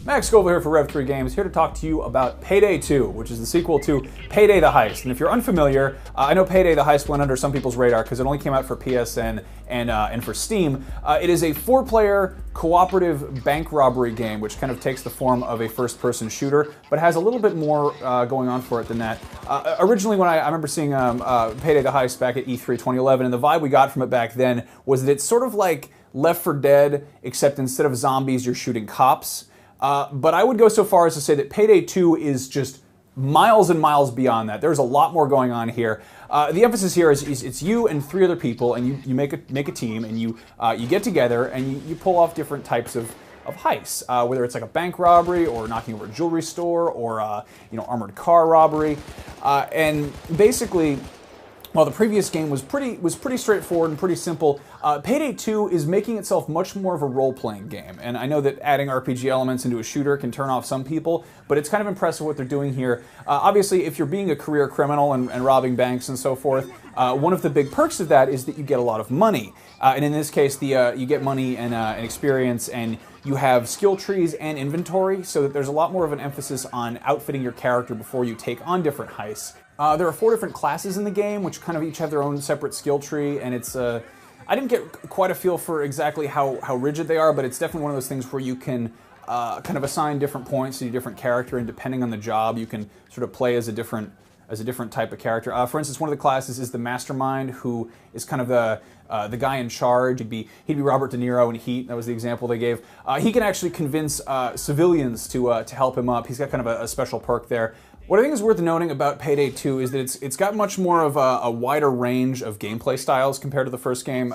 Max Scoville here for Rev3 Games, here to talk to you about Payday 2, which is the sequel to Payday the Heist. And if you're unfamiliar, I know Payday the Heist went under some people's radar because it only came out for PSN and for Steam. It is a 4-player cooperative bank robbery game, which kind of takes the form of a first-person shooter, but has a little bit more going on for it than that. Originally, when I remember seeing Payday the Heist back at E3 2011, and the vibe we got from it back then was that it's sort of like Left 4 Dead, except instead of zombies, you're shooting cops. But I would go so far as to say that Payday 2 is just miles and miles beyond that. There's a lot more going on here. The emphasis here is it's you and 3 other people, and you make a team, and you get together and you pull off different types of heists, whether it's like a bank robbery or knocking over a jewelry store or armored car robbery, and basically, while the previous game was pretty straightforward and pretty simple, Payday 2 is making itself much more of a role-playing game. And I know that adding RPG elements into a shooter can turn off some people, but it's kind of impressive what they're doing here. Obviously, if you're being a career criminal and robbing banks and so forth, one of the big perks of that is that you get a lot of money. And in this case, you get money and experience, and you have skill trees and inventory, so that there's a lot more of an emphasis on outfitting your character before you take on different heists. There are 4 different classes in the game, which kind of each have their own separate skill tree, and it's I didn't get quite a feel for exactly how rigid they are, but it's definitely one of those things where you can kind of assign different points to your different character, and depending on the job, you can sort of play as a different type of character. For instance, one of the classes is the Mastermind, who is kind of the guy in charge. He'd be Robert De Niro in Heat. That was the example they gave. He can actually convince civilians to help him up. He's got kind of a special perk there. What I think is worth noting about Payday 2 is that it's got much more of a wider range of gameplay styles compared to the first game.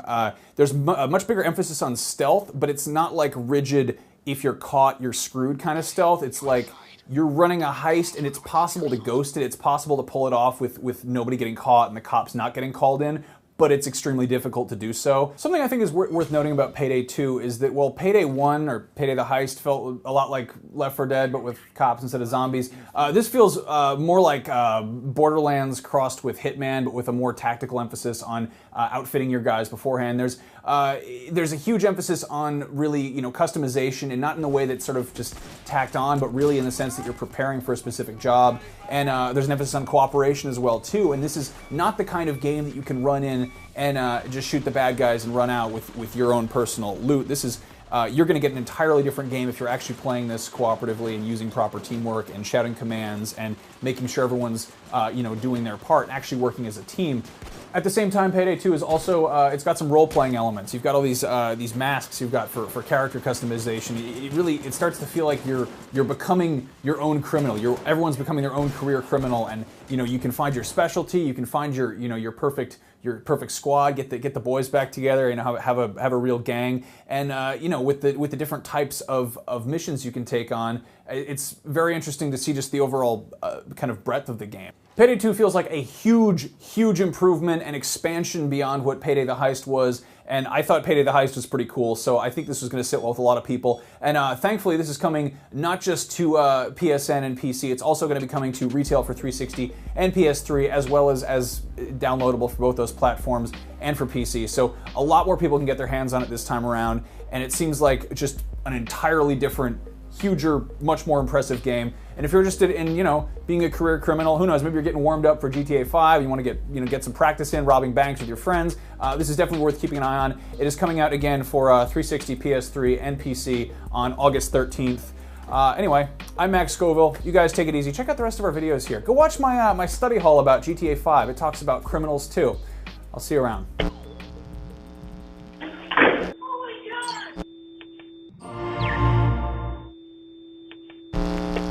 There's a much bigger emphasis on stealth, but it's not like rigid, if you're caught, you're screwed kind of stealth. It's like you're running a heist and it's possible to ghost it. It's possible to pull it off with nobody getting caught and the cops not getting called in, but it's extremely difficult to do so. Something I think is worth noting about Payday 2 is that while Payday 1, or Payday the Heist, felt a lot like Left 4 Dead, but with cops instead of zombies, this feels more like Borderlands crossed with Hitman, but with a more tactical emphasis on outfitting your guys beforehand. There's a huge emphasis on really, customization, and not in the way that's sort of just tacked on, but really in the sense that you're preparing for a specific job. And there's an emphasis on cooperation as well, too. And this is not the kind of game that you can run in and just shoot the bad guys and run out with your own personal loot. This is you're going to get an entirely different game if you're actually playing this cooperatively and using proper teamwork and shouting commands and making sure everyone's doing their part and actually working as a team. At the same time, Payday 2 is also, it's got some role-playing elements. You've got all these masks you've got for character customization. It starts to feel like you're becoming your own criminal. Everyone's becoming their own career criminal, and you can find your specialty. You can find your perfect squad. Get the boys back together. Have a real gang. And with the different types of missions you can take on, it's very interesting to see just the overall kind of breadth of the game. Payday 2 feels like a huge improvement and expansion beyond what Payday the Heist was, and I thought Payday the Heist was pretty cool, so I think this was going to sit well with a lot of people. And thankfully, this is coming not just to PSN and PC, it's also going to be coming to retail for 360 and PS3, as well as downloadable for both those platforms and for PC. So a lot more people can get their hands on it this time around, and it seems like just an entirely different, huger, much more impressive game. And if you're interested in, being a career criminal, who knows, maybe you're getting warmed up for GTA 5, you want to get some practice in robbing banks with your friends, this is definitely worth keeping an eye on. It is coming out again for 360, PS3, and PC on August 13th. Anyway, I'm Max Scoville. You guys take it easy. Check out the rest of our videos here. Go watch my study hall about GTA 5. It talks about criminals too. I'll see you around.